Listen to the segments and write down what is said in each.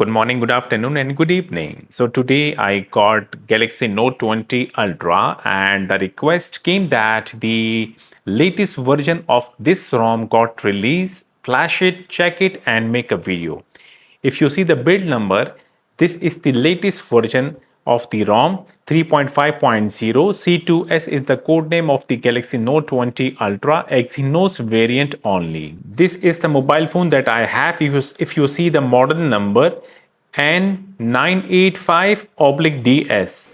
Good morning, good afternoon, and good evening. So today I got Galaxy Note 20 Ultra, and the request came that the latest version of this ROM got released. Flash it, check it, and make a video. If you see the build number, this is the latest version of the ROM 3.5.0. C2S is the codename of the Galaxy Note 20 Ultra Exynos variant only. This is the mobile phone that I have. If you see the model number N985/DS.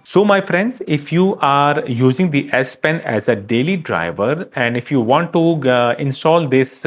So my friends, if you are using the S Pen as a daily driver and if you want to install this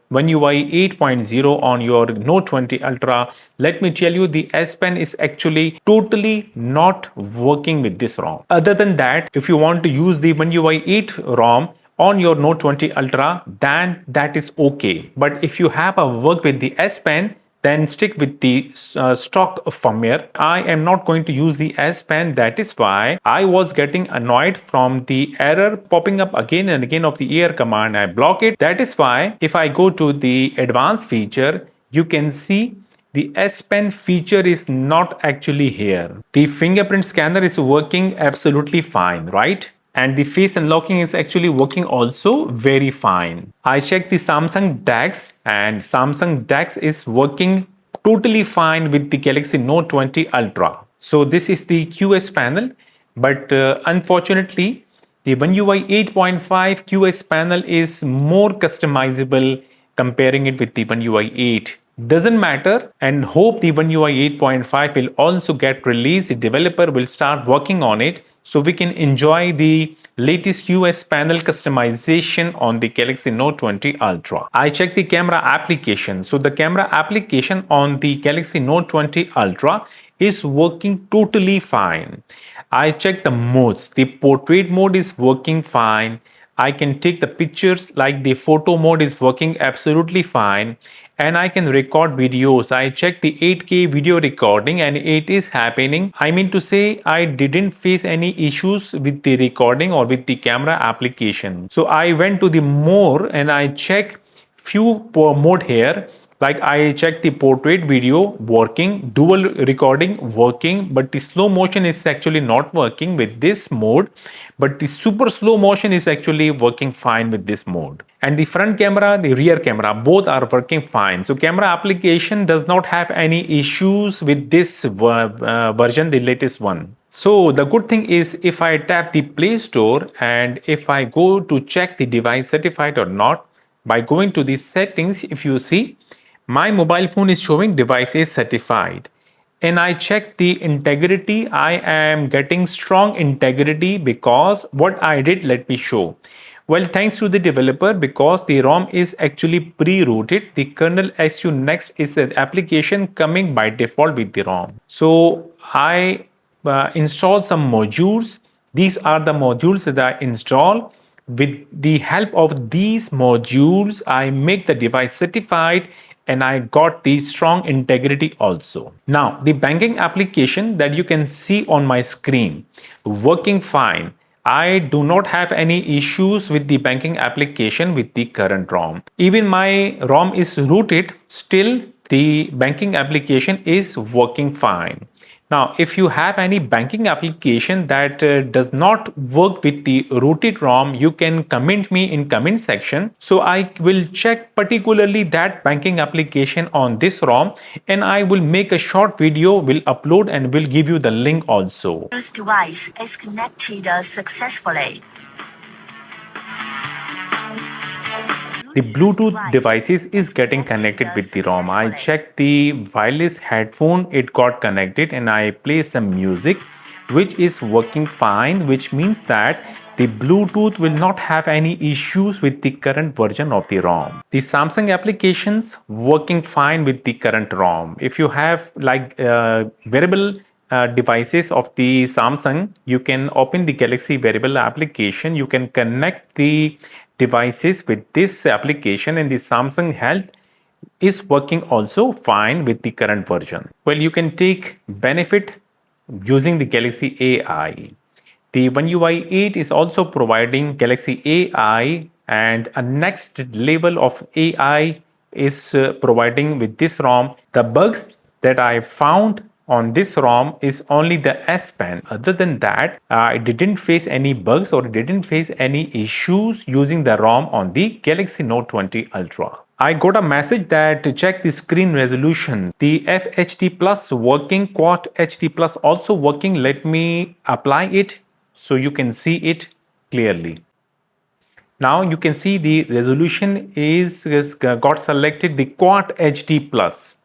One UI 8.0 on your Note 20 Ultra, let me tell you the S Pen is actually totally not working with this ROM. Other than that, if you want to use the One UI 8 ROM on your Note 20 Ultra, then that is okay. But if you have a work with the S Pen, then stick with the stock firmware. I am not going to use the S Pen. That is why I was getting annoyed from the error popping up again and again of the AR command. I block it. That is why if I go to the advanced feature, you can see the S Pen feature is not actually here. The fingerprint scanner is working absolutely fine, right? And the face unlocking is actually working also very fine. I checked the Samsung DeX and Samsung DeX is working totally fine with the Galaxy Note 20 Ultra. So this is the QS panel, but unfortunately the One UI 8.5 QS panel is more customizable comparing it with the One UI 8. Doesn't matter, and hope the One UI 8.5 will also get released. The developer will start working on it so we can enjoy the latest QS panel customization on the Galaxy Note 20 Ultra. I checked the camera application. So the camera application on the Galaxy Note 20 Ultra is working totally fine. I checked the modes. The portrait mode is working fine. I can take the pictures, like the photo mode is working absolutely fine, and I can record videos. I checked the 8K video recording and it is happening. I mean to say, I didn't face any issues with the recording or with the camera application. So I went to the more and I checked few mode here. Like I checked the portrait video working, dual recording working, but the slow motion is actually not working with this mode, but the super slow motion is actually working fine with this mode. And the front camera, the rear camera, both are working fine. So camera application does not have any issues with this version, the latest one. So the good thing is, if I tap the Play Store and if I go to check the device certified or not, by going to the settings, if you see, my mobile phone is showing device is certified, and I check the integrity. I am getting strong integrity because what I did, let me show. Well, thanks to the developer, because the ROM is actually pre-rooted, the kernel XU Next is an application coming by default with the ROM. So I installed some modules. These are the modules that I install. With the help of these modules, I make the device certified and I got the strong integrity also. Now, the banking application that you can see on my screen, working fine. I do not have any issues with the banking application with the current ROM. Even my ROM is rooted, still the banking application is working fine. Now, if you have any banking application that does not work with the rooted ROM, you can comment me in comment section. So I will check particularly that banking application on this ROM, and I will make a short video, will upload and will give you the link also. This device is connected successfully. The Bluetooth devices is getting connected with the ROM. I checked the wireless headphone, it got connected, and I play some music which is working fine, which means that the Bluetooth will not have any issues with the current version of the ROM. The Samsung applications working fine with the current ROM. If you have like wearable devices of the Samsung, you can open the Galaxy wearable application. You can connect the devices with this application, and the Samsung Health is working also fine with the current version. Well, you can take benefit using the Galaxy AI. The One UI 8 is also providing Galaxy AI and a next level of AI is providing with this ROM. The bugs that I found on this ROM is only the S Pen. Other than that, I didn't face any bugs or didn't face any issues using the ROM on the Galaxy Note 20 Ultra. I got a message that to check the screen resolution. The FHD Plus working, Quad HD Plus also working. Let me apply it so you can see it clearly. Now you can see the resolution is got selected the Quad HD Plus,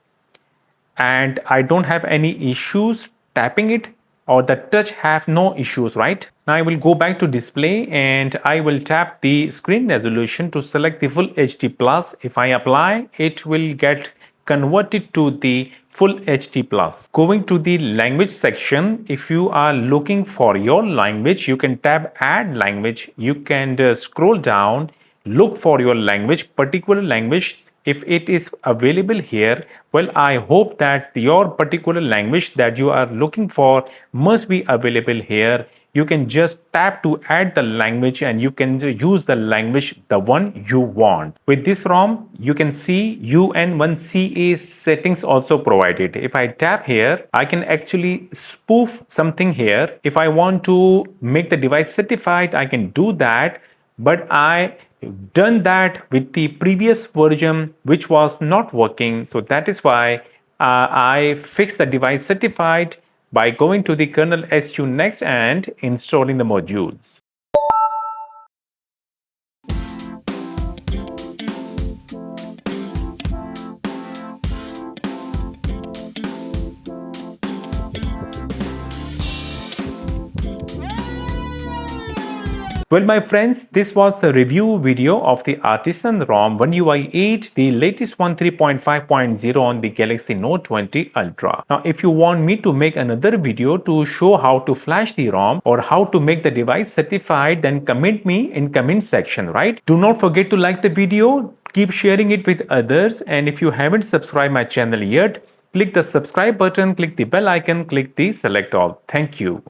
and I don't have any issues tapping it, or the touch have no issues, right? Now I will go back to display and I will tap the screen resolution to select the full HD plus. If I apply, it will get converted to the full HD plus. Going to the language section, if you are looking for your language, you can tap add language. You can scroll down, look for your language, particular language. If it is available here, well, I hope that your particular language that you are looking for must be available here. You can just tap to add the language and you can use the language, the one you want. With this ROM, you can see UN1CA settings also provided. If I tap here, I can actually spoof something here. If I want to make the device certified, I can do that. But I done that with the previous version which was not working, so that is why I fixed the device certified by going to the kernel SU next and installing the modules. Well, my friends, this was a review video of the ArtisanROM One UI 8, the latest one 3.5.0 on the Galaxy Note 20 Ultra. Now, if you want me to make another video to show how to flash the ROM or how to make the device certified, then comment me in comment section, right? Do not forget to like the video, keep sharing it with others, and if you haven't subscribed my channel yet, click the subscribe button, click the bell icon, click the select all. Thank you.